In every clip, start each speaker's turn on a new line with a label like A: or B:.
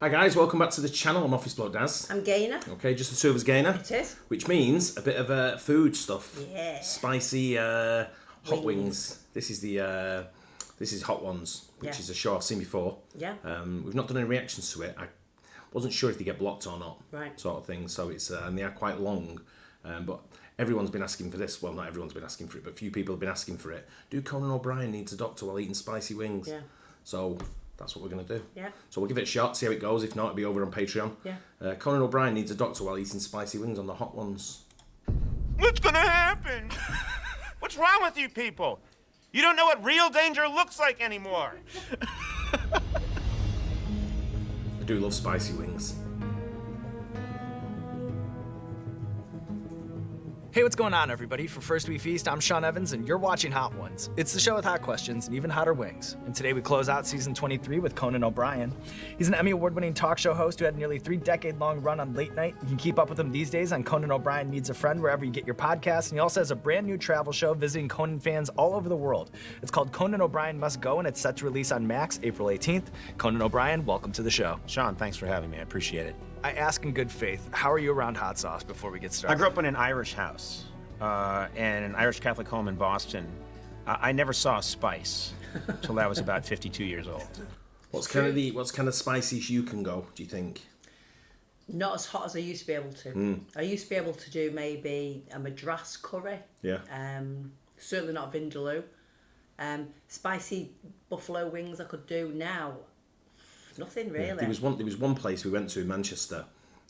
A: Hi guys, welcome back to the channel. I'm Office Bloke Daz.
B: I'm Gaynor.
A: Okay, just the two of us, Gaynor.
B: It is.
A: Which means a bit of food stuff.
B: Yeah.
A: Spicy hot wings. This is Hot Ones, which is a show I've seen before.
B: Yeah.
A: We've not done any reactions to it. I wasn't sure if they get blocked or not.
B: Right.
A: Sort of thing. So it's and they are quite long. But everyone's been asking for this. Well, not everyone's been asking for it, but a few people have been asking for it. Do Conan O'Brien needs a doctor while eating spicy wings?
B: Yeah.
A: So that's what we're going to do.
B: Yeah.
A: So we'll give it a shot, see how it goes. If not, it'll be over on Patreon.
B: Yeah.
A: Conan O'Brien needs a doctor while eating spicy wings on the Hot Ones.
C: What's gonna happen? What's wrong with you people? You don't know what real danger looks like anymore.
A: I do love spicy wings.
D: Hey, what's going on, everybody? For First We Feast, I'm Sean Evans, and you're watching Hot Ones. It's the show with hot questions and even hotter wings. And today we close out season 23 with Conan O'Brien. He's an Emmy Award-winning talk show host who had a nearly 3-decade-long run on late night. You can keep up with him these days on Conan O'Brien Needs a Friend wherever you get your podcasts. And he also has a brand new travel show visiting Conan fans all over the world. It's called Conan O'Brien Must Go, and it's set to release on Max April 18th. Conan O'Brien, welcome to the show.
C: Sean, thanks for having me. I appreciate it.
D: I ask in good faith, how are you around hot sauce before we get started?
C: I grew up in an Irish house and an Irish Catholic home in Boston. I never saw spice until I was about 52 years old.
A: What's kind of spicy you can go, do you think?
B: Not as hot as I used to be able to. I used to be able to do maybe a Madras curry.
A: Yeah.
B: Certainly not vindaloo. Spicy buffalo wings I could do now. Nothing really.
A: Yeah. There was one place we went to in Manchester,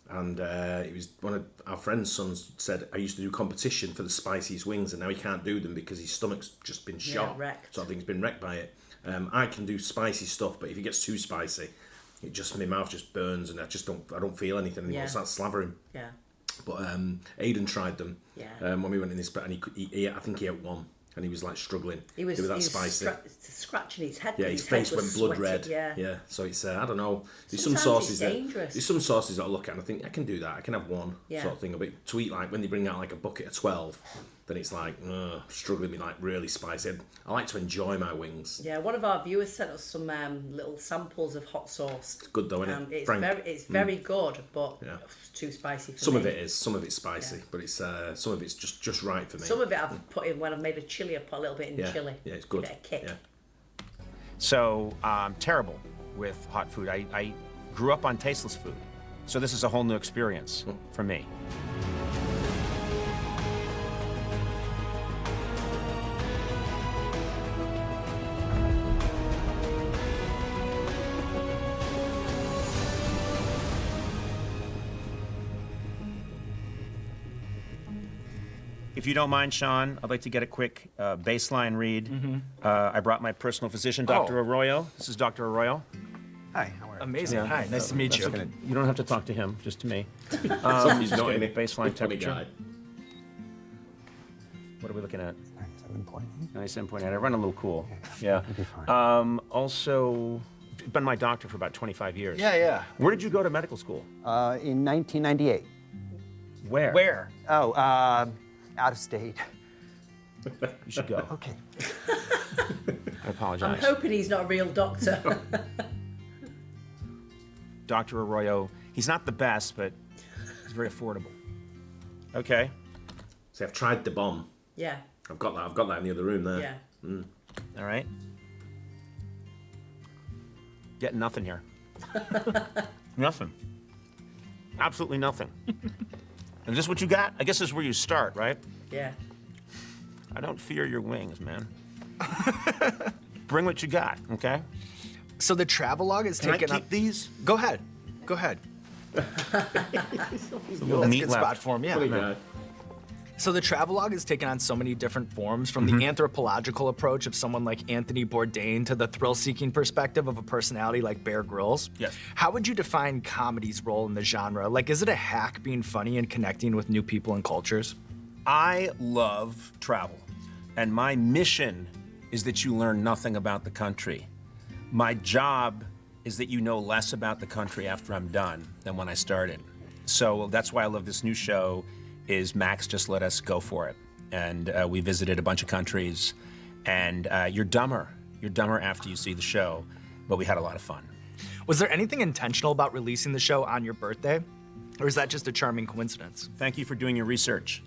A: and it was one of our friend's sons said, I used to do competition for the spiciest wings, and now he can't do them because his stomach's just been shot.
B: Wrecked.
A: So I think he's been wrecked by it. I can do spicy stuff, but if it gets too spicy, it just, my mouth just burns, and I don't feel anything anymore.
B: Yeah.
A: It's like slavering.
B: Yeah.
A: But Aidan tried them.
B: Yeah.
A: When we went in this, and I think he ate one, and he was like struggling.
B: He was
A: spicy.
B: Scratching his head.
A: Yeah, his face went blood red.
B: Yeah.
A: So it's I don't know. There's
B: Sometimes
A: some sauces
B: it's dangerous.
A: there's some sauces that I look at and I think I can do that. I can have one sort of thing. But to eat like when they bring out like a bucket of 12, then it's like struggling with like really spicy. I like to enjoy my wings.
B: Yeah, one of our viewers sent us some little samples of hot sauce.
A: It's good though, isn't it?
B: It's very good, but it's too spicy for me.
A: Some of it's spicy, but it's some of it's just right for me.
B: Some of it I've put in when I've made a chili. I put a little bit in chili.
A: Yeah, it's good.
B: Give it a kick.
A: Yeah.
C: So I'm terrible with hot food. I grew up on tasteless food. So this is a whole new experience for me. If you don't mind, Sean, I'd like to get a quick baseline read. I brought my personal physician, Dr. Arroyo. This is Dr. Arroyo.
E: Hi, how are you?
D: Amazing. Hi, nice to meet you.
C: You don't have to talk to him, just to me.
A: Somebody's not in it.
C: Baseline
A: Funny
C: temperature.
A: guy.
C: What are we looking at?
E: 97.8.
C: 97.8. I run a little cool. Yeah.
E: You'll be fine.
C: Also, been my doctor for about 25 years.
D: Yeah.
C: Where did you go to medical school?
E: In 1998.
C: Where?
D: Where?
E: Oh, out of state.
C: You should go.
E: Okay.
C: I apologize.
B: I'm hoping he's not a real doctor.
C: Dr. Arroyo, he's not the best, but he's very affordable. Okay.
A: See, I've tried the bomb.
B: Yeah.
A: I've got that in the other room there.
B: Yeah.
C: All right. Getting nothing here. Nothing. Absolutely nothing. Is this what you got? I guess this is where you start, right?
B: Yeah.
C: I don't fear your wings, man. Bring what you got, okay?
D: So the travelogue is
C: Can I
D: taken
C: keep
D: up.
C: these?
D: Go ahead.
C: It's a little
D: That's a
C: meat
D: good
C: left.
D: spot for him, yeah.
A: Funny guy.
D: So the travelogue has taken on so many different forms, from the anthropological approach of someone like Anthony Bourdain to the thrill-seeking perspective of a personality like Bear Grylls.
C: Yes.
D: How would you define comedy's role in the genre? Like, is it a hack being funny and connecting with new people and cultures?
C: I love travel, and my mission is that you learn nothing about the country. My job is that you know less about the country after I'm done than when I started. So that's why I love this new show, is Max just let us go for it. And we visited a bunch of countries, and you're dumber. You're dumber after you see the show, but we had a lot of fun.
D: Was there anything intentional about releasing the show on your birthday? Or is that just a charming coincidence?
C: Thank you for doing your research.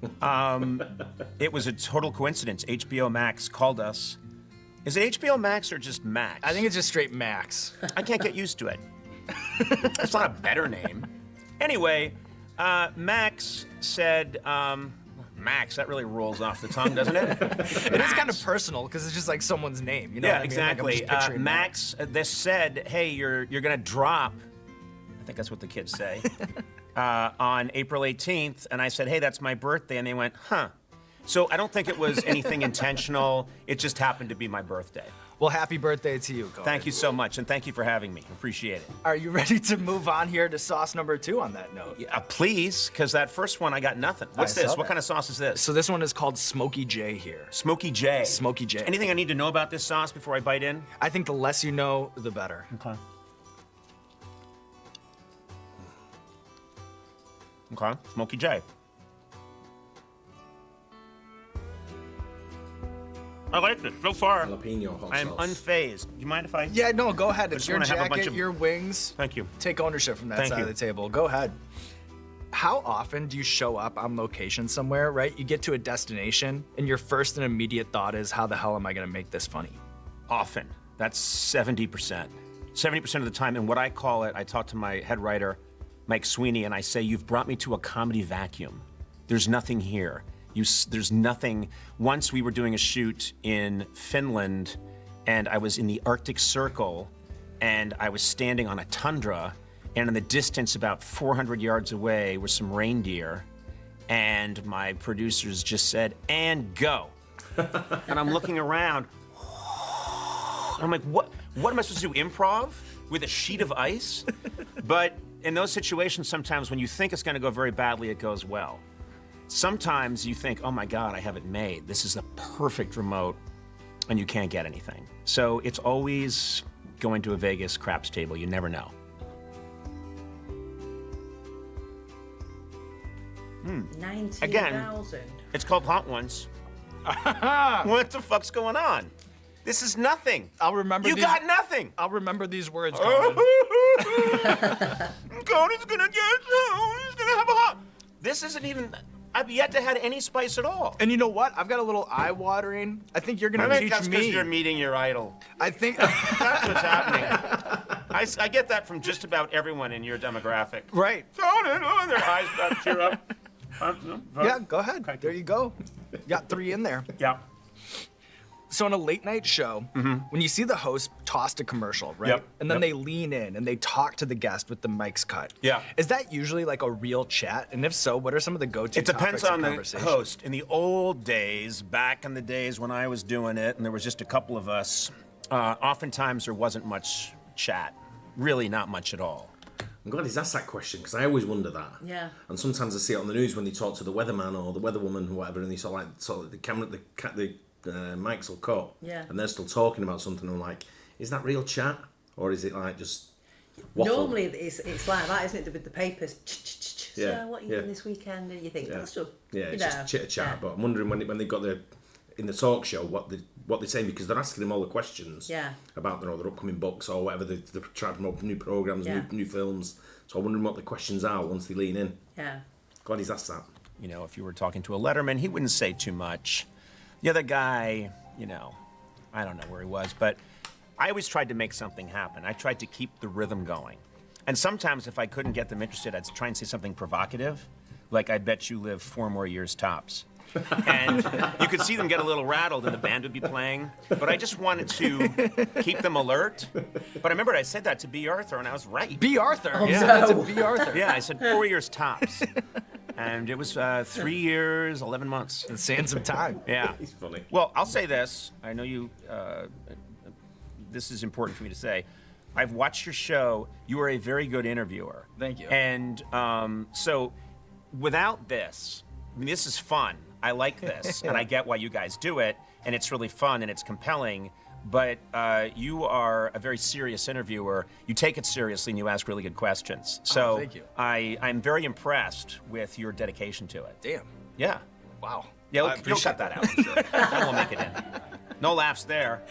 C: It was a total coincidence. HBO Max called us. Is it HBO Max or just Max?
D: I think it's just straight Max.
C: I can't get used to it. It's not a better name. Anyway, Max said, Max, that really rolls off the tongue, doesn't it?
D: It is kind of personal because it's just like someone's name. You know
C: Yeah,
D: what I mean? Like, I'm
C: exactly.
D: just picturing
C: Max, this said, hey, you're gonna drop. I think that's what the kids say. On April 18th, and I said, hey, that's my birthday, and they went, huh. So I don't think it was anything intentional. It just happened to be my birthday.
D: Well, happy birthday to you, Conan.
C: Thank you so much, and thank you for having me. Appreciate it.
D: Are you ready to move on here to sauce number 2 on that note?
C: Yeah, please, because that first one I got nothing. What's
D: I
C: this?
D: saw
C: What
D: that.
C: kind of sauce is this?
D: So this one is called Smoky J here.
C: Smoky J.
D: Smoky J.
C: Anything I need to know about this sauce before I bite in?
D: I think the less you know, the better.
C: Okay. Okay, Smoky J. I like this so far.
A: Jalapeno hot
C: I'm
A: sauce.
C: unfazed. Do you mind if I?
D: Yeah, no, go ahead.
C: I
D: It's
C: just
D: your
C: wanna have a bunch
D: jacket,
C: of-
D: your wings.
C: Thank you.
D: Take ownership from that
C: Thank
D: side
C: you.
D: of the table. Go ahead. How often do you show up on location somewhere, right? You get to a destination, and your first and immediate thought is, how the hell am I gonna make this funny?
C: Often. That's 70%. 70% of the time. And what I call it, I talk to my head writer, Mike Sweeney, and I say, you've brought me to a comedy vacuum. There's nothing here. There's nothing. Once we were doing a shoot in Finland, and I was in the Arctic Circle, and I was standing on a tundra, and in the distance about 400 yards away were some reindeer, and my producers just said, and go. And I'm looking around, I'm like, what am I supposed to do, improv with a sheet of ice? But in those situations, sometimes when you think it's gonna go very badly, it goes well. Sometimes you think, oh my God, I have it made. This is the perfect remote, and you can't get anything. So it's always going to a Vegas craps table, you never know.
B: 19,000.
C: It's called Hot Ones. What the fuck's going on? This is nothing.
D: I'll remember.
C: You got nothing.
D: I'll remember these words, Conan.
C: Conan's gonna get, he's gonna have a hot. This isn't even, I've yet to had any spice at all.
D: And you know what? I've got a little eye watering. I think you're
C: I
D: gonna
C: think
D: teach
C: that's because
D: me.
C: you're meeting your idol.
D: I think.
C: That's what's happening. I get that from just about everyone in your demographic.
D: Right.
C: Conan, oh, their eyes about to tear up.
D: Yeah, go ahead. There you go. Got 3 in there.
C: Yeah.
D: So on a late night show, when you see the host toss a commercial, right?
C: Yep,
D: And then
C: yep.
D: they lean in and they talk to the guest with the mics cut.
C: Yeah.
D: Is that usually like a real chat? And if so, what are some of the go-to
C: It depends
D: topics of
C: on the
D: conversation?
C: host. In the old days, back in the days when I was doing it, and there was just a couple of us, oftentimes there wasn't much chat. Really not much at all.
A: I'm glad he's asked that question because I always wonder that.
B: Yeah.
A: And sometimes I see it on the news when they talk to the weatherman or the weatherwoman or whatever, and they sort of the camera, the mics will cut.
B: Yeah.
A: And they're still talking about something. I'm like, is that real chat or is it like just waffle?
B: Normally it's like that, isn't it? With the papers. So
A: Yeah,
B: what are you
A: yeah.
B: doing this weekend? And you think
A: Yeah.
B: that's just
A: It's
B: you
A: just
B: know,
A: chitter chat.
B: yeah.
A: But I'm wondering when they got in the talk show what they're saying because they're asking them all the questions
B: Yeah.
A: about their upcoming books or whatever they're trying to promote new programs,
B: Yeah.
A: new films. So I'm wondering what the questions are once they lean in.
B: Yeah.
A: Glad he's asked that.
C: You know, if you were talking to a Letterman, he wouldn't say too much. The other guy, you know, I don't know where he was, but I always tried to make something happen. I tried to keep the rhythm going. And sometimes if I couldn't get them interested, I'd try and say something provocative, like I bet you live 4 more years tops. And you could see them get a little rattled and the band would be playing. But I just wanted to keep them alert. But I remember I said that to B. Arthur and I was right.
D: B. Arthur.
B: Oh,
D: Yeah,
B: no.
D: that's a B. Arthur.
C: Yeah, I said 4 years tops. And it was 3 years, 11 months.
D: And saying some time.
C: Yeah.
A: He's funny.
C: Well, I'll say this. I know you, this is important for me to say. I've watched your show. You are a very good interviewer.
D: Thank you.
C: And so without this, I mean, this is fun. I like this, and I get why you guys do it, and it's really fun and it's compelling. But you are a very serious interviewer. You take it seriously and you ask really good questions. So
D: thank you.
C: I'm very impressed with your dedication to it.
D: Damn.
C: Yeah.
D: Wow.
C: Yeah,
D: I
C: you'll
D: appreciate
C: cut that out. I'm sure. That won't make it in. No laughs there.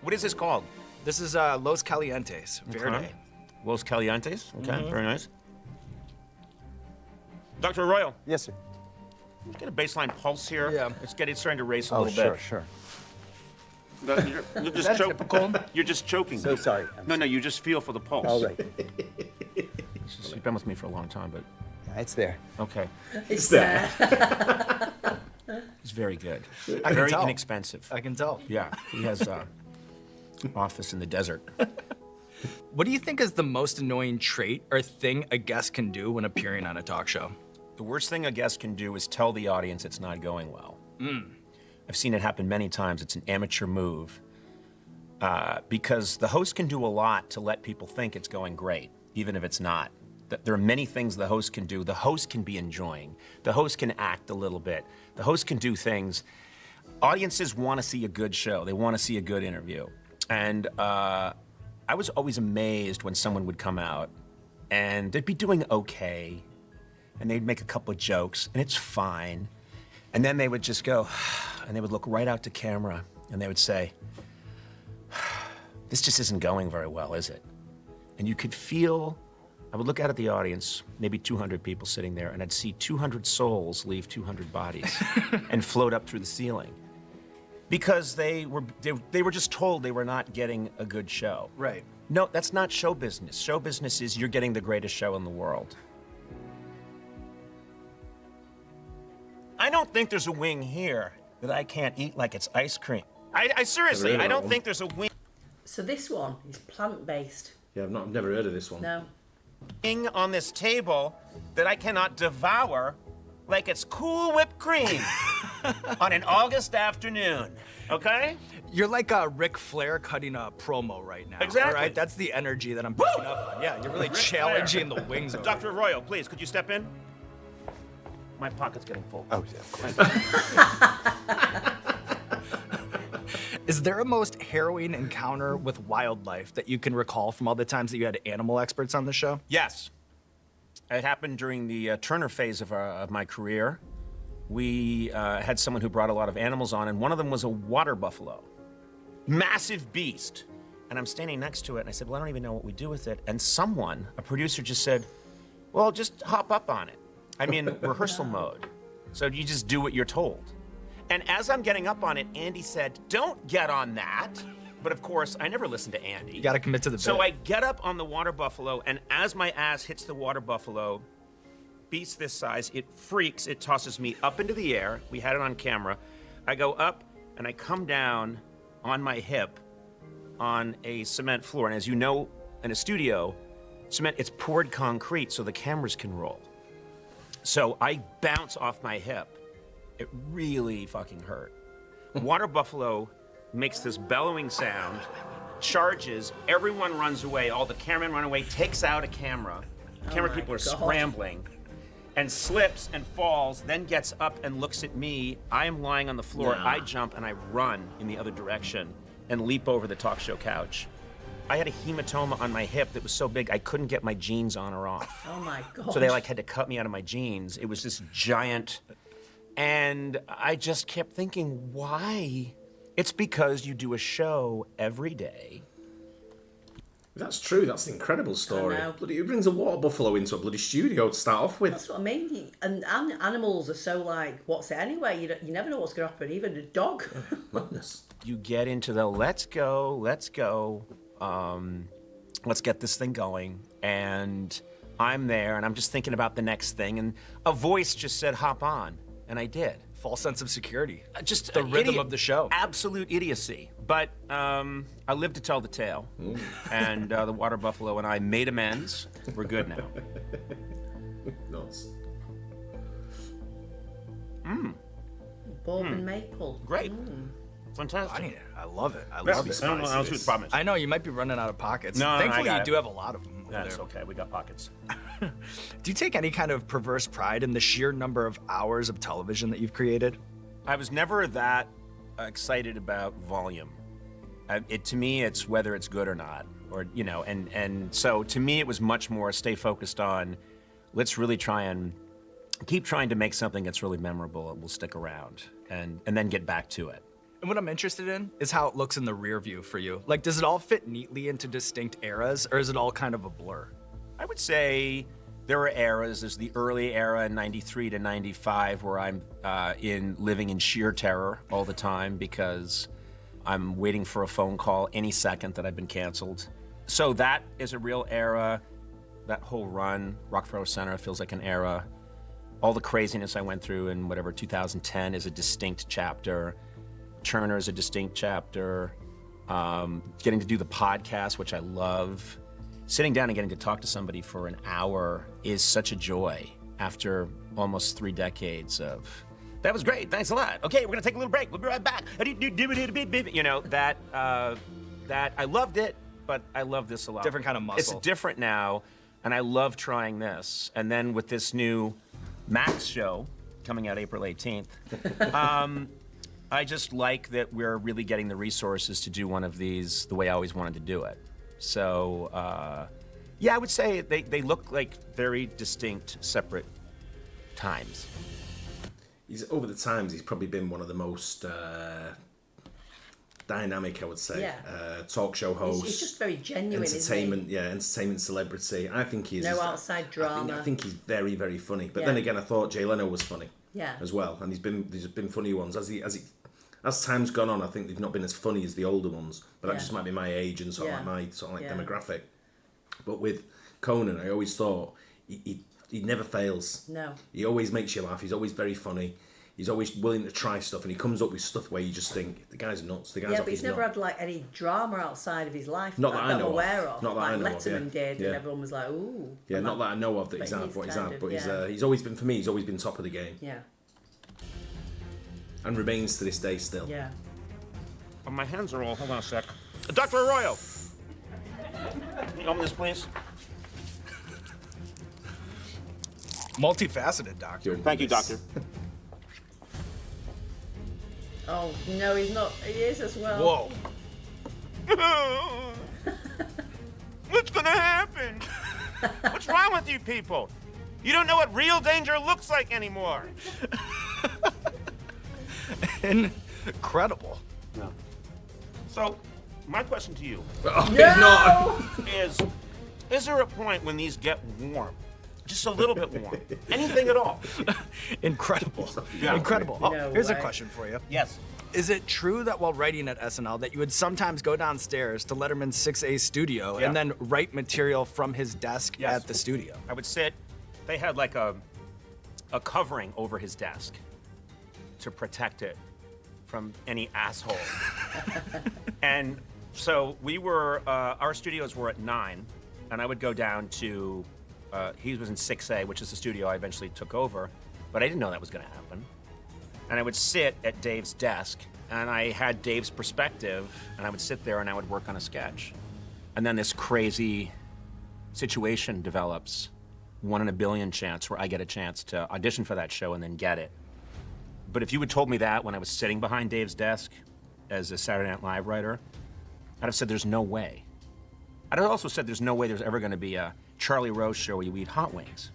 C: What is this called?
D: This is Los Calientes, Verde.
C: Okay. Los Calientes. Okay, very nice. Dr. Arroyo,
E: Yes, sir.
C: let's get a baseline pulse here.
D: Yeah.
C: It's starting to race a
E: Oh,
C: little
E: sure,
C: bit.
E: sure.
C: You're just choking. You're just choking.
E: So sorry.
C: No, you just feel for the pulse.
E: All right.
C: You've been with me for a long time, but
E: Yeah, it's there.
C: okay.
B: It's there.
C: He's very good.
D: can
C: Very
D: tell.
C: inexpensive.
D: I can tell.
C: Yeah, he has office in the desert.
D: What do you think is the most annoying trait or thing a guest can do when appearing on a talk show?
C: The worst thing a guest can do is tell the audience it's not going well. I've seen it happen many times. It's an amateur move because the host can do a lot to let people think it's going great, even if it's not. There are many things the host can do. The host can be enjoying. The host can act a little bit. The host can do things. Audiences want to see a good show. They want to see a good interview. And I was always amazed when someone would come out and they'd be doing okay, and they'd make a couple of jokes, and it's fine. And then they would just go, and they would look right out to camera, and they would say, this just isn't going very well, is it? And you could feel, I would look out at the audience, maybe 200 people sitting there, and I'd see 200 souls leave 200 bodies and float up through the ceiling. Because they were just told they were not getting a good show.
D: Right.
C: No, that's not show business. Show business is you're getting the greatest show in the world. I don't think there's a wing here that I can't eat like it's ice cream. I seriously,
A: Never heard
C: I
A: of
C: don't
A: that
C: think there's a wing
B: So this one is plant-based.
A: Yeah, I've never heard of this one.
B: No.
C: on this table that I cannot devour like it's Cool Whipped Cream on an August afternoon. Okay?
D: You're like Ric Flair cutting a promo right now.
C: Exactly.
D: All right? That's the energy that I'm picking up on. Yeah, you're really challenging the wings over.
C: Dr. Arroyo, please, could you step in? My pocket's getting full.
E: Oh, yeah, of course.
D: Is there a most harrowing encounter with wildlife that you can recall from all the times that you had animal experts on the show?
C: Yes. It happened during the Turner phase of my career. We had someone who brought a lot of animals on, and one of them was a water buffalo. Massive beast. And I'm standing next to it, and I said, well, I don't even know what we do with it. And someone, a producer, just said, well, just hop up on it. I'm in rehearsal mode. So you just do what you're told. And as I'm getting up on it, Andy said, don't get on that. But of course, I never listened to Andy.
D: You got to commit to the bit.
C: So I get up on the water buffalo, and as my ass hits the water buffalo, beast this size, it freaks, it tosses me up into the air. We had it on camera. I go up, and I come down on my hip on a cement floor. And as you know, in a studio, cement, it's poured concrete so the cameras can roll. So I bounce off my hip. It really fucking hurt. Water buffalo makes this bellowing sound, charges, everyone runs away, all the cameramen run away, takes out a camera. Camera
B: my
C: people are
B: God.
C: scrambling, and slips and falls, then gets up and looks at me. I am lying on the floor.
A: Nah.
C: I jump and I run in the other direction and leap over the talk show couch. I had a hematoma on my hip that was so big I couldn't get my jeans on or off.
B: Oh my God.
C: So they had to cut me out of my jeans. It was this giant, and I just kept thinking, why? It's because you do a show every day.
A: That's true. That's an incredible story.
B: I know.
A: Bloody, who brings a water buffalo into a bloody studio to start off with?
B: That's what I mean. And animals are so like, what's it anyway? You never know what's going to happen. Even a dog.
A: Madness.
C: You get into the let's go, let's get this thing going. And I'm there, and I'm just thinking about the next thing. And a voice just said, hop on. And I did.
D: False sense of security.
C: Just
D: the
C: an
D: rhythm
C: idiot-
D: of the show.
C: Absolute idiocy. But I lived to tell the tale. And the water buffalo and I made amends. We're good now.
A: Nuts.
B: Bourbon maple.
C: Great. Fantastic.
D: I love it. I
C: Yeah,
D: love it.
C: I don't know what the problem is.
D: I know you might be running out of pockets.
C: No,
D: Thankfully,
C: I got
D: you
C: it.
D: do have a lot of them. over
C: That's
D: there.
C: okay. We got pockets.
D: Do you take any kind of perverse pride in the sheer number of hours of television that you've created?
C: I was never that excited about volume. To me, it's whether it's good or not, or and so to me, it was much more stay focused on, let's really try and keep trying to make something that's really memorable and will stick around, and then get back to it.
D: And what I'm interested in is how it looks in the rear view for you. Like, does it all fit neatly into distinct eras, or is it all kind of a blur?
C: I would say there are eras. There's the early era in 93 to 95 where I'm living in sheer terror all the time because I'm waiting for a phone call any second that I've been canceled. So that is a real era. That whole run, Rockefeller Center, feels like an era. All the craziness I went through in 2010 is a distinct chapter. Turner is a distinct chapter. Getting to do the podcast, which I love. Sitting down and getting to talk to somebody for an hour is such a joy after almost 3 decades of, that was great, thanks a lot. Okay, we're gonna take a little break, we'll be right back. You know, that I loved it, but I love this a lot.
D: Different kind of muscle.
C: It's different now, and I love trying this. And then with this new Max show coming out April 18th, I just like that we're really getting the resources to do one of these the way I always wanted to do it. So, yeah, I would say they look like very distinct, separate times.
A: Over the times, he's probably been one of the most dynamic, I would say. Talk show host.
B: He's just very genuine,
A: entertainment,
B: isn't he?
A: entertainment celebrity. I think he's
B: no outside drama.
A: I think he's very, very funny. But then again, I thought Jay Leno was funny.
B: Yeah.
A: As well, and there's been funny ones as time's gone on. I think they've not been as funny as the older ones, but that just might be my age and sort of my demographic. But with Conan, I always thought he never fails.
B: No.
A: He always makes you laugh. He's always very funny. He's always willing to try stuff, and he comes up with stuff where you just think the guy's nuts. The guy's
B: but he's never had like any drama outside of his life.
A: Not that I know
B: aware
A: of.
B: of.
A: Not that I know of.
B: Letterman did, and everyone was like, "Ooh."
A: Yeah, not that I know of that he's had what he's had, but he's always been, for me, he's always been top of the game.
B: Yeah.
A: And remains to this day still.
B: Yeah.
C: Oh, my hands are all, hold on a sec. Dr. Arroyo! Can you open this, please?
D: Multifaceted doctor.
C: Thank you, doctor.
B: Oh, no, he's not. He is as well.
D: Whoa.
C: What's gonna happen? What's wrong with you people? You don't know what real danger looks like anymore.
D: Incredible.
C: No. So, my question to you is there a point when these get warm? Just a little bit warm. Anything at all.
D: Incredible.
C: Yeah.
D: Incredible. Oh,
B: No
D: here's a
B: way.
D: question for you.
C: Yes.
D: Is it true that while writing at SNL that you would sometimes go downstairs to Letterman's 6A studio and then write material from his desk at the studio?
C: I would sit, they had like a covering over his desk to protect it from any asshole. And so we were, our studios were at 9, and I would go down to, he was in 6A, which is the studio I eventually took over, but I didn't know that was gonna happen. And I would sit at Dave's desk, and I had Dave's perspective, and I would sit there and I would work on a sketch. And then this crazy situation develops, 1 in a billion chance where I get a chance to audition for that show and then get it. But if you had told me that when I was sitting behind Dave's desk as a Saturday Night Live writer, I'd have said there's no way. I'd have also said there's no way there's ever gonna be a Charlie Rose show where you eat hot wings.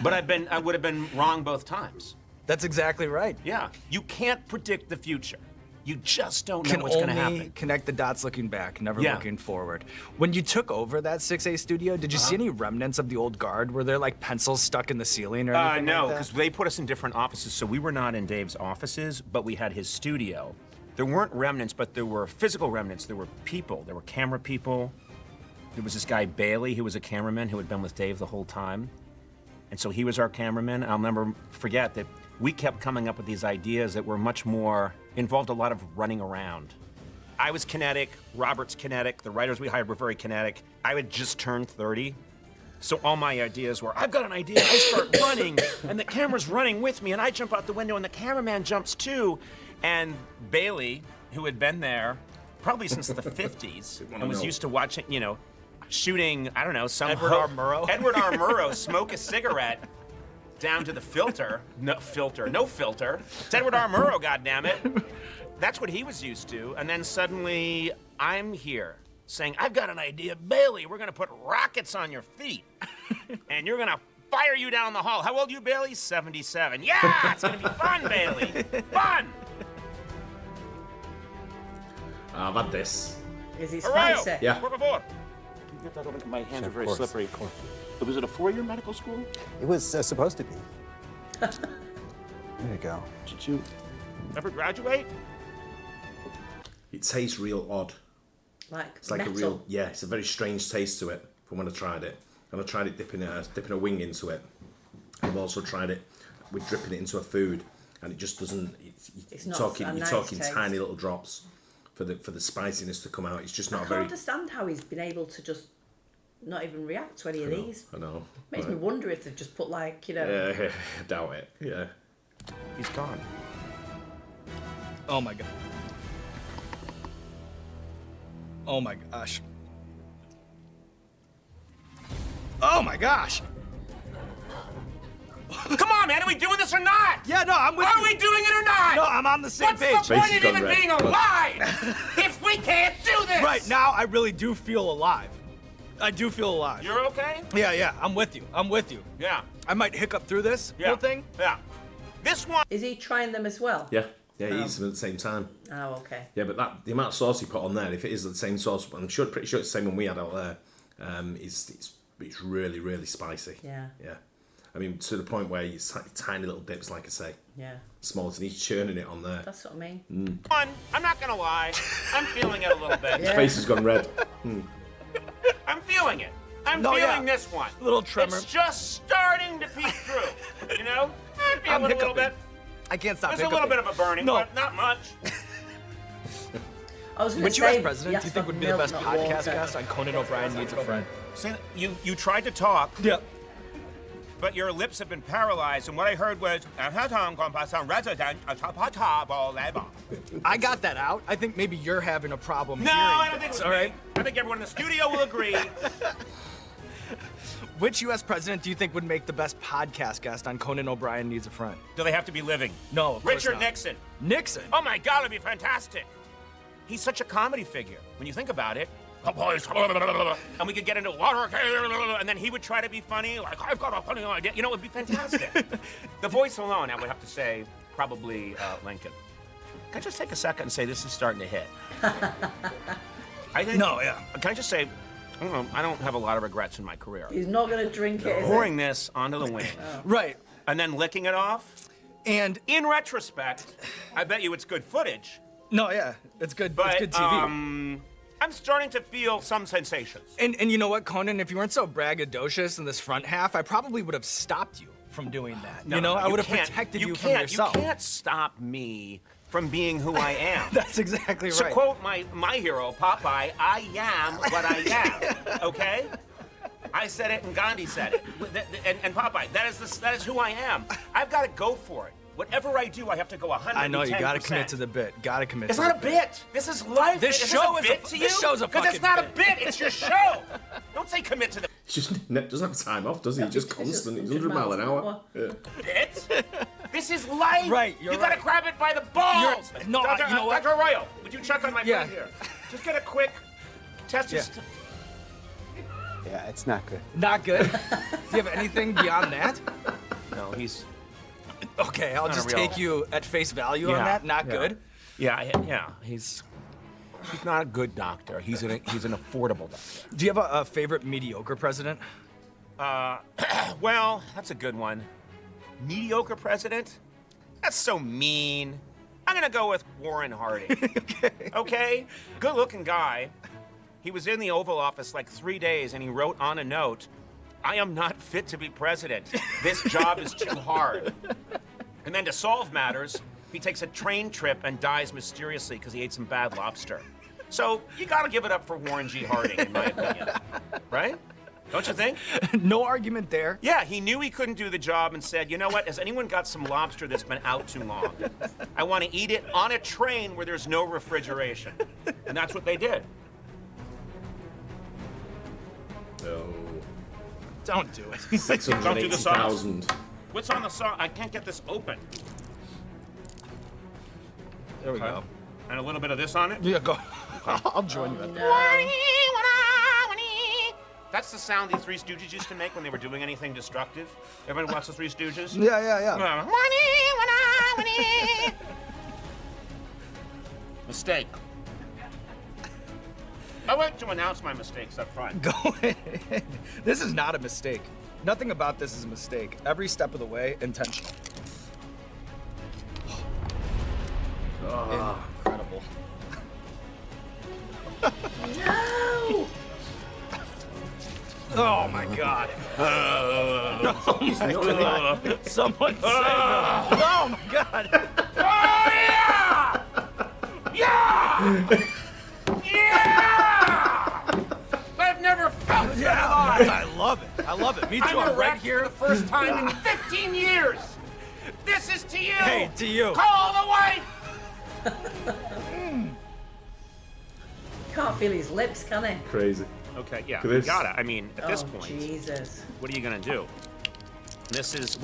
C: But I would have been wrong both times.
D: That's exactly right.
C: Yeah, you can't predict the future. You just don't know what's gonna happen.
D: Can only connect the dots looking back, never looking forward. When you took over that 6A studio, did you see any remnants of the old guard? Were there like pencils stuck in the ceiling or anything
C: No,
D: like that?
C: because they put us in different offices, so we were not in Dave's offices, but we had his studio. There weren't remnants, but there were physical remnants. There were people, there were camera people. There was this guy, Bailey, who was a cameraman who had been with Dave the whole time. And so he was our cameraman. I'll never forget that we kept coming up with these ideas that were much more, involved a lot of running around. I was kinetic, Robert's kinetic, the writers we hired were very kinetic. I had just turned 30. So all my ideas were, I've got an idea, I start running, and the camera's running with me, and I jump out the window, and the cameraman jumps too. And Bailey, who had been there probably since the 50s, and was used to watching, you know, shooting, I don't know, some
D: Edward R. Murrow.
C: Edward R. Murrow smoke a cigarette down to the filter. No filter. It's Edward R. Murrow, goddammit. That's what he was used to. And then suddenly, I'm here saying, I've got an idea. Bailey, we're gonna put rockets on your feet. And you're gonna fire you down the hall. How old are you, Bailey? 77. Yeah, it's gonna be fun, Bailey. Fun!
A: I've had this.
B: Is it spicy?
A: Yeah.
F: Por favor. Get that over. My hands are very slippery. Was it a 4-year medical school?
E: It was supposed to be. There you go.
F: Did you ever graduate?
A: It tastes real odd.
B: Like
A: It's like
B: metal.
A: a real, it's a very strange taste to it from when I tried it. And I tried it dipping a wing into it. I've also tried it with dripping it into a food, and it just doesn't.
B: It's
A: You're
B: not
A: talking,
B: a
A: you're
B: nice
A: talking
B: taste.
A: tiny little drops for the spiciness to come out. It's just
B: I
A: not
B: can't
A: very.
B: understand how he's been able to just not even react to any of these.
A: I know.
B: Makes me wonder if they've just put like,
A: Yeah, I doubt it. Yeah.
F: He's gone.
D: Oh my god. Oh my gosh. Oh my gosh.
F: Come on, man. Are we doing this or not?
D: Yeah, no, I'm with
F: Are
D: you.
F: we doing it or not?
D: No, I'm on the same
F: What's
D: page.
F: the point
A: Face
F: of
A: has gone
F: even
A: red.
F: being alive if we can't do this?
D: Right now, I really do feel alive. I do feel alive.
F: You're okay?
D: Yeah, I'm with you. I'm with you.
F: Yeah.
D: I might hiccup through this
F: Yeah.
D: whole thing.
F: Yeah. This one.
B: Is he trying them as well?
A: Yeah. Yeah, he eats them at the same time.
B: Oh, okay.
A: Yeah, but the amount of sauce he put on there, if it is the same sauce, I'm pretty sure it's the same one we had out there. It's really, really spicy.
B: Yeah.
A: Yeah. I mean, to the point where it's tiny little dips, like I say,
B: Yeah.
A: small, and he's churning it on there.
B: That's what I mean.
F: One, I'm not gonna lie. I'm feeling it a little bit.
A: His face has gone red.
F: I'm feeling it. I'm
D: No,
F: feeling
D: yeah.
F: this one.
D: Little tremor.
F: It's just starting to peek through. You know? I'm feeling
D: I'm
F: a little
D: hiccuping.
F: bit.
D: I can't stop
F: There's a little bit of a burning,
D: No.
F: but not much.
B: I was going to
D: Which
B: say,
D: U.S. president do you think would be the best podcast guest on Conan O'Brien Needs a Friend?
C: See, you tried to talk,
D: Yeah.
C: but your lips have been paralyzed, and what I heard was,
D: I got that out. I think maybe you're having a problem
F: No,
D: hearing
F: I don't think
D: this,
F: it's
D: all right?
F: I think everyone in the studio will agree.
D: Which U.S. president do you think would make the best podcast guest on Conan O'Brien Needs a Friend?
C: do they have to be living?
D: No, of course
F: Richard
D: not.
F: Nixon.
D: Nixon?
F: Oh my God, it'd be fantastic.
C: He's such a comedy figure. When you think about it,
F: And we could get into water, and then he would try to be funny, like, I've got a funny idea. You know, it would be fantastic. The voice alone, I would have to say, probably Lincoln.
C: can I just take a second and say this is starting to hit? I think.
D: No, yeah.
C: Can I just say, I don't have a lot of regrets in my career.
B: He's not going to drink it, is he?
C: Pouring this onto the wing
D: Right.
C: and then licking it off.
D: And
C: In retrospect, I bet you it's good footage,
D: no, yeah, it's good.
C: but
D: it's good TV.
C: I'm starting to feel some sensations.
D: And you know what, Conan? If you weren't so braggadocious in this front half, I probably would have stopped you from doing that. I would have protected you from yourself.
C: You can't stop me from being who I am.
D: That's exactly
C: To
D: right.
C: quote my hero, Popeye, I am what I am, okay? I said it and Gandhi said it. And Popeye, that is who I am. I've got to go for it. Whatever I do, I have to go 110%.
D: I know you gotta commit to the bit. Gotta commit.
C: It's
D: to
C: not
D: the
C: a bit. This is life.
D: This
C: Is
D: show
C: this
D: is
C: a
D: a-
C: bit to
D: this
C: you?
D: show's a
C: Because it's
D: fucking
C: not a bit. It's your show. Don't say commit to the
A: He just doesn't have time off, does he? He's just constant. He's 100 mile an hour. Yeah.
F: Bit? This is life.
D: Right, you're
F: You gotta
D: right.
F: grab it by the balls.
D: You're- no,
F: Dr.
D: you know what?
F: Dr. Arroyo, would you check on my
D: Yeah.
F: friend here? Just get a quick test.
D: Yeah.
E: Yeah, it's not good.
D: Not good. Do you have anything beyond that?
C: No, he's.
D: Okay, I'll
C: Not
D: just
C: a real-
D: take you at face value on
C: Yeah,
D: that. Not
C: yeah.
D: good.
C: Yeah. He's not a good doctor. He's an affordable doctor.
D: Do you have a favorite mediocre president?
C: Well, that's a good one. Mediocre president? That's so mean. I'm gonna go with Warren Harding. Okay? Good-looking guy. He was in the Oval Office like 3 days, and he wrote on a note, "I am not fit to be president. This job is too hard." And then to solve matters, he takes a train trip and dies mysteriously because he ate some bad lobster. So you gotta give it up for Warren G. Harding, in my opinion. Right? Don't you think?
D: No argument there.
C: Yeah, he knew he couldn't do the job and said, you know what, has anyone got some lobster that's been out too long? I want to eat it on a train where there's no refrigeration. And that's what they did.
A: No.
D: Don't do it.
F: Don't do the sauce.
A: 680,000.
F: What's on the sauce? I can't get this open.
D: There we go.
F: And a little bit of this on it.
D: Yeah, go. I'll join you.
B: No.
F: That's the sound the Three Stooges used to make when they were doing anything destructive. Everyone watch the Three Stooges?
D: Yeah.
F: Mistake. I like to announce my mistakes up front.
D: Go ahead. This is not a mistake. Nothing about this is a mistake. Every step of the way, intentional. Incredible.
B: No!
D: Oh my god. Oh my god. Someone save him. Oh my god.
F: Oh, yeah! Yeah! Yeah! I've never felt so hard.
D: I love it. I love it. Me too.
F: I'm
D: I'm right
F: erect
D: here.
F: for the first time in 15 years. This is to you.
D: Hey, to you.
F: Call the wife.
B: Can't feel his lips, can he?
A: Crazy.
F: Okay, yeah,
A: Chris.
F: you gotta. I mean, at this
B: Oh,
F: point,
B: Jesus.
F: what are you gonna do? This is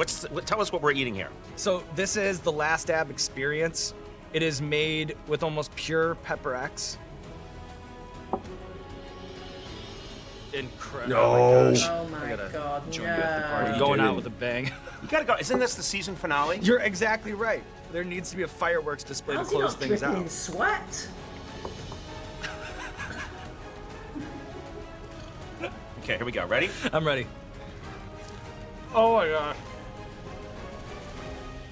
F: tell us what we're eating here.
D: So this is the Last Dab experience. It is made with almost pure Pepper X. Incredible.
A: No.
D: Oh my gosh.
B: Oh my
D: I gotta
B: God,
D: join you at the party.
B: no.
D: Going out
A: doing?
D: with a bang.
F: You gotta go. Isn't this the season finale?
D: You're exactly right. There needs to be a fireworks display
B: How's
D: to
B: he
D: close
B: not
D: things
B: dripping in
D: out.
B: sweat?
F: Okay, here we go. Ready?
D: I'm ready. Oh my gosh.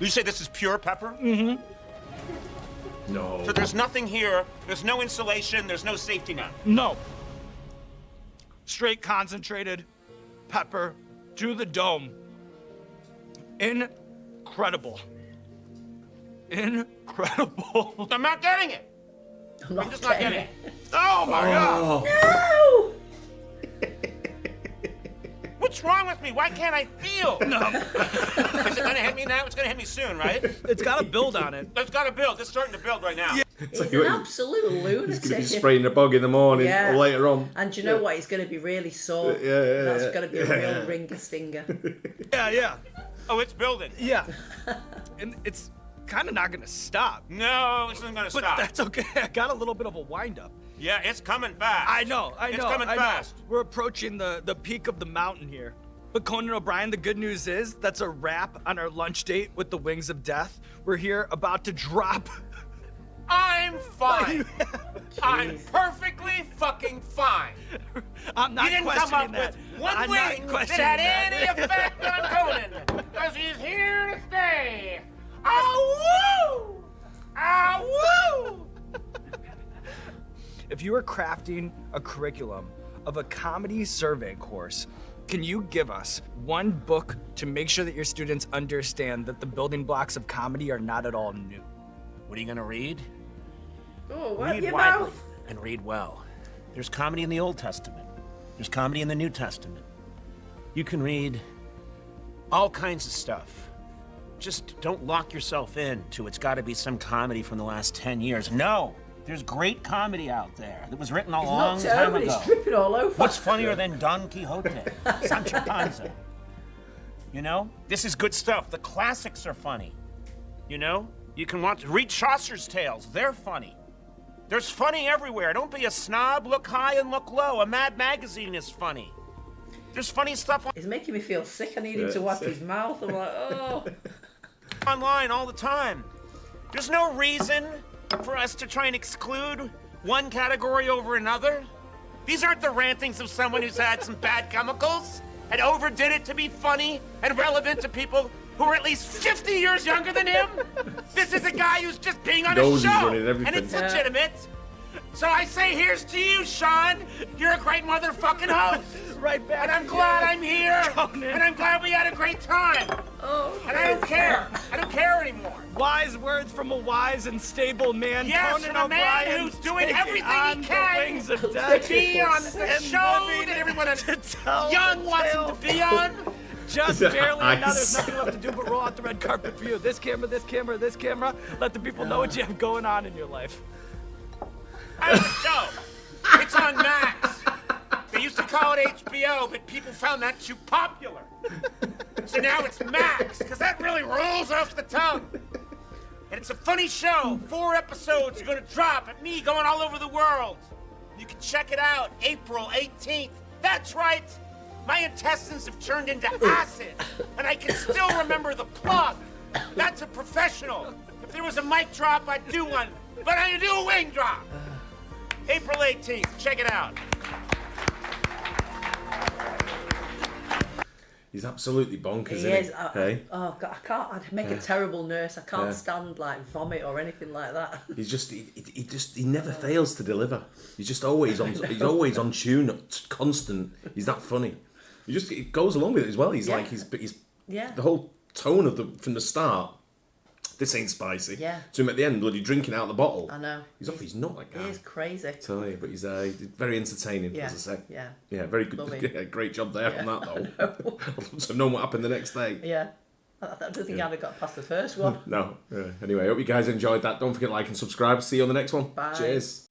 F: You say this is pure pepper?
A: No.
F: So there's nothing here. There's no insulation. There's no safety net.
D: No. Straight concentrated pepper to the dome. Incredible. Incredible.
F: I'm not getting it.
B: I'm
F: just not getting it.
D: Oh my god.
B: No!
F: What's wrong with me? Why can't I feel? No. Is it gonna hit me now? It's gonna hit me soon, right?
D: It's got a build on it.
F: It's gotta build. It's starting to build right now.
B: He's an absolute
A: He's going to be
B: lunatic.
A: spraying a bog in the morning
B: Yeah.
A: or later on.
B: And do you know what? He's going to be really sore.
A: Yeah,
B: That's
A: yeah.
B: going to be a real ringer stinger.
D: Yeah.
F: Oh, it's building.
D: Yeah. And it's kind of not gonna stop.
F: No, this isn't gonna
D: But
F: stop.
D: that's okay. I got a little bit of a wind up.
F: Yeah, it's coming fast.
D: I know.
F: It's coming fast.
D: We're approaching the peak of the mountain here. But Conan O'Brien, the good news is that's a wrap on our lunch date with the Wings of Death. We're here about to drop.
F: I'm fine. I'm perfecally fucking fine.
D: I'm not
F: You didn't come
D: questioning
F: up
D: that.
F: with one
D: I'm not
F: wing that
D: questioning
F: had
D: that.
F: any effect on Conan, because he's here to stay. Ah woo! Ah woo!
D: If you were crafting a curriculum of a comedy survey course, can you give us one book to make sure that your students understand that the building blocks of comedy are not at all new?
F: What are you gonna read?
B: Oh, wipe
F: Read
B: your
F: widely
B: mouth.
F: and read well. There's comedy in the Old Testament. There's comedy in the New Testament. You can read all kinds of stuff. Just don't lock yourself in to it's got to be some comedy from the last 10 years. No, there's great comedy out there that was written a
B: He's
F: long
B: knocked
F: time
B: over and
F: ago.
B: he's dripping all over.
F: What's funnier than Don Quixote, Sancho Panza? You know, this is good stuff. The classics are funny. You know, you can read Chaucer's tales. They're funny. There's funny everywhere. Don't be a snob. Look high and look low. A Mad Magazine is funny. There's funny stuff
B: He's making me feel sick. I need him to wipe his mouth. I'm like, oh.
F: online all the time. There's no reason for us to try and exclude one category over another. These aren't the rantings of someone who's had some bad chemicals and overdid it to be funny and relevant to people who are at least 50 years younger than him. This is a guy who's just being on a
A: Knows he's
F: show,
A: running everything.
F: and it's
B: Yeah.
F: legitimate. So I say here's to you, Sean. You're a great motherfucking host.
D: Right back.
F: And I'm glad I'm here.
D: Conan.
F: And I'm glad we had a great time.
B: Oh,
F: And I don't care. I don't care anymore.
D: Wise words from a wise and stable man,
F: Yes,
D: Conan
F: from a man
D: O'Brien,
F: who's doing
D: taking
F: everything he
D: on
F: can
D: the Wings of
B: to
D: Death.
F: Be on the
D: And
F: show
D: living
F: that everyone
D: to tell
F: young
D: the
F: wants him
D: tale.
F: to be on.
D: Just barely, and now
A: Ice.
D: there's nothing left to do but roll out the red carpet for you. This camera, this camera, this camera. Let the people know what you have going on in your life.
F: I have a show. It's on Max. They used to call it HBO, but people found that too popular. So now it's Max, because that really rolls off the tongue. And it's a funny show. 4 episodes are going to drop at me going all over the world. You can check it out April 18th. That's right. My intestines have turned into acid, and I can still remember the plug. That's a professional. If there was a mic drop, I'd do one, but I do a wing drop. April 18th. Check it out.
A: He's absolutely bonkers,
B: He
A: isn't
B: is.
A: he? Hey?
B: Oh God, I can't. I'd make a terrible nurse. I can't stand like vomit or anything like that.
A: He's just he never fails to deliver. He's just always on. He's always on tune, constant. He's that funny. It goes along with it as well. He's like he's the whole tone of from the start. This ain't spicy.
B: Yeah.
A: To him at the end, bloody drinking out of the bottle.
B: I know.
A: He's off his nut, that guy.
B: He is crazy.
A: I tell you, but he's very entertaining,
B: Yeah.
A: as I say.
B: Yeah.
A: Yeah, very good.
B: Love him.
A: Yeah, great job there on that, though. I'd love to know what happened the next day.
B: Yeah. I don't think I'd have got past the first one.
A: No. Anyway, I hope you guys enjoyed that. Don't forget to like and subscribe. See you on the next one.
B: Bye.
A: Cheers.